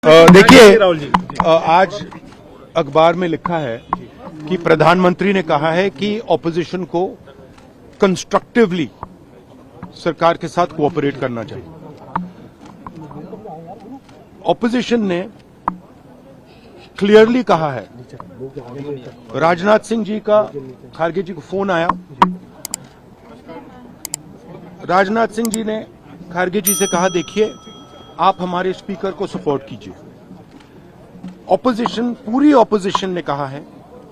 देखिए आज अखबार में लिखा है कि प्रधानमंत्री ने कहा है कि ऑपोजिशन को कंस्ट्रक्टिवली सरकार के साथ कोऑपरेट करना चाहिए। ऑपोजिशन ने क्लियरली कहा है, राजनाथ सिंह जी का खारगे जी को फोन आया, राजनाथ सिंह जी ने खारगे जी से कहा देखिए आप हमारे स्पीकर को सपोर्ट कीजिए। ऑपोजिशन, पूरी ऑपोजिशन ने कहा है,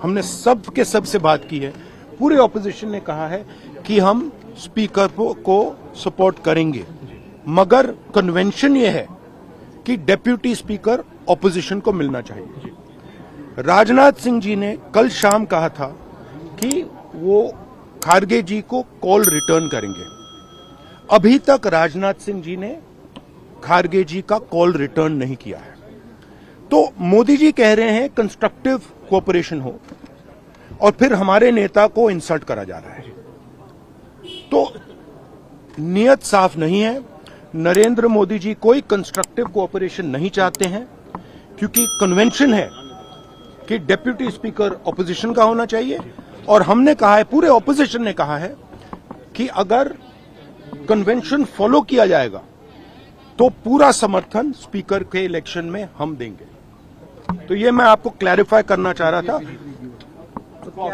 हमने सब के सब से बात की है, पूरे ऑपोजिशन ने कहा है कि हम स्पीकर को सपोर्ट करेंगे, मगर कन्वेंशन ये है कि डेप्यूटी स्पीकर ऑपोजिशन को मिलना चाहिए। राजनाथ सिंह जी ने कल शाम कहा था कि वो खारगे जी को कॉल रिटर्न करेंगे। अभी तक राजनाथ सिंह जी ने खारगे जी का कॉल रिटर्न नहीं किया है। तो मोदी जी कह रहे हैं कंस्ट्रक्टिव कोऑपरेशन हो, और फिर हमारे नेता को इंसल्ट करा जा रहा है। तो नियत साफ नहीं है। नरेंद्र मोदी जी कोई कंस्ट्रक्टिव कोऑपरेशन नहीं चाहते हैं, क्योंकि कन्वेंशन है कि डेप्यूटी स्पीकर ऑपोजिशन का होना चाहिए। और हमने कहा है, पूरे ऑपोजिशन ने कहा है कि अगर कन्वेंशन फॉलो किया जाएगा तो पूरा समर्थन स्पीकर के इलेक्शन में हम देंगे। तो ये मैं आपको क्लैरिफाई करना चाह रहा था।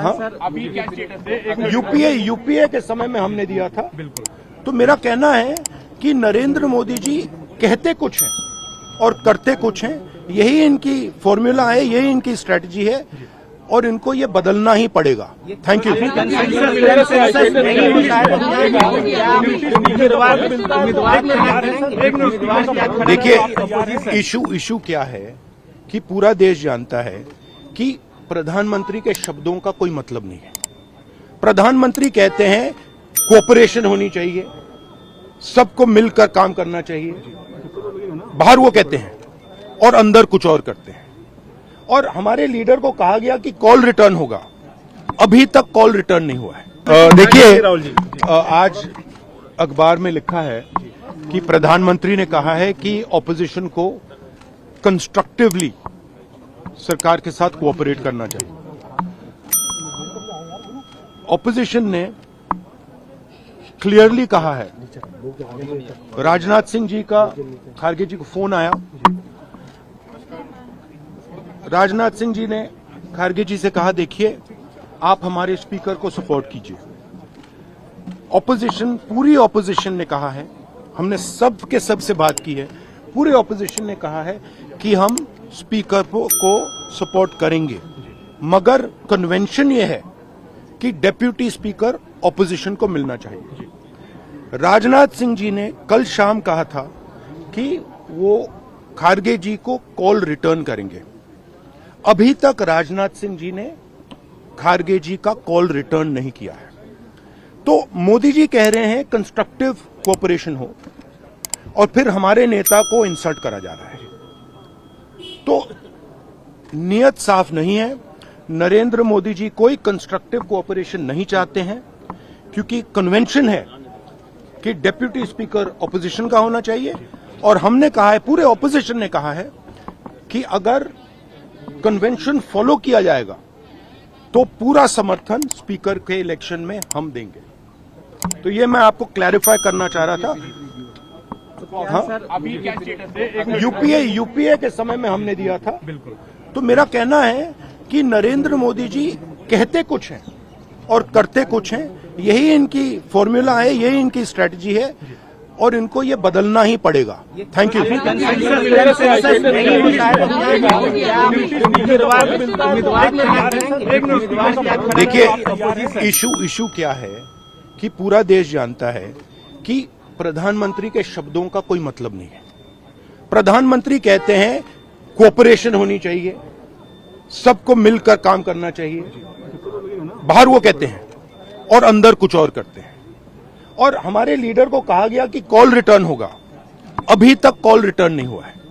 हाँ? अभी क्या स्टेटस है? यूपीए के समय में हमने दिया था। तो मेरा कहना है कि नरेंद्र मोदी जी कहते कुछ हैं और करते कुछ हैं। यही इनकी फॉर्मूला है, यही इनकी स्ट्रेटजी है, और इनको ये बदलना ही पड़ेगा। Thank you. देखिए इशू क्या है कि पूरा देश जानता है कि प्रधानमंत्री के शब्दों का कोई मतलब नहीं है। प्रधानमंत्री कहते हैं कोऑपरेशन होनी चाहिए, सबको मिलकर काम करना चाहिए, बाहर वो कहते हैं और अंदर कुछ और करते हैं। और हमारे लीडर को कहा गया कि कॉल रिटर्न होगा, अभी तक कॉल रिटर्न नहीं हुआ है। देखिए आज अखबार में लिखा है कि प्रधानमंत्री ने कहा है कि ऑपोजिशन को कंस्ट्रक्टिवली सरकार के साथ कोऑपरेट करना चाहिए। ऑपोजिशन ने क्लियरली कहा है, राजनाथ सिंह जी का खारगे जी को फोन आया, राजनाथ सिंह जी ने खारगे जी से कहा देखिए आप हमारे स्पीकर को सपोर्ट कीजिए। ऑपोजिशन, पूरी ऑपोजिशन ने कहा है, हमने सब के सब से बात की है, पूरे ऑपोजिशन ने कहा है कि हम स्पीकर को सपोर्ट करेंगे, मगर कन्वेंशन ये है कि डेप्यूटी स्पीकर ऑपोजिशन को मिलना चाहिए। राजनाथ सिंह जी ने कल शाम कहा था कि वो खारगे जी को कॉल रिटर्न करेंगे। अभी तक राजनाथ सिंह जी ने खारगे जी का कॉल रिटर्न नहीं किया है। तो मोदी जी कह रहे हैं कंस्ट्रक्टिव कोऑपरेशन हो, और फिर हमारे नेता को इंसल्ट करा जा रहा है। तो नियत साफ नहीं है। नरेंद्र मोदी जी कोई कंस्ट्रक्टिव कोऑपरेशन नहीं चाहते हैं, क्योंकि कन्वेंशन है कि डेप्यूटी स्पीकर ऑपोजिशन का होना चाहिए। और हमने कहा है, पूरे ऑपोजिशन ने कहा है कि अगर कन्वेंशन फॉलो किया जाएगा तो पूरा समर्थन स्पीकर के इलेक्शन में हम देंगे। तो ये मैं आपको क्लैरिफाई करना चाह रहा था। हाँ? अभी क्या स्टेटस है? यूपीए के समय में हमने दिया था। तो मेरा कहना है कि नरेंद्र मोदी जी कहते कुछ हैं और करते कुछ हैं। यही इनकी फॉर्मूला है, यही इनकी स्ट्रेटजी है, और इनको ये बदलना ही पड़ेगा। Thank you. देखिए इशू क्या है कि पूरा देश जानता है कि प्रधानमंत्री के शब्दों का कोई मतलब नहीं है। प्रधानमंत्री कहते हैं कोऑपरेशन होनी चाहिए, सबको मिलकर काम करना चाहिए, बाहर वो कहते हैं और अंदर कुछ और करते हैं। और हमारे लीडर को कहा गया कि कॉल रिटर्न होगा, अभी तक कॉल रिटर्न नहीं हुआ है।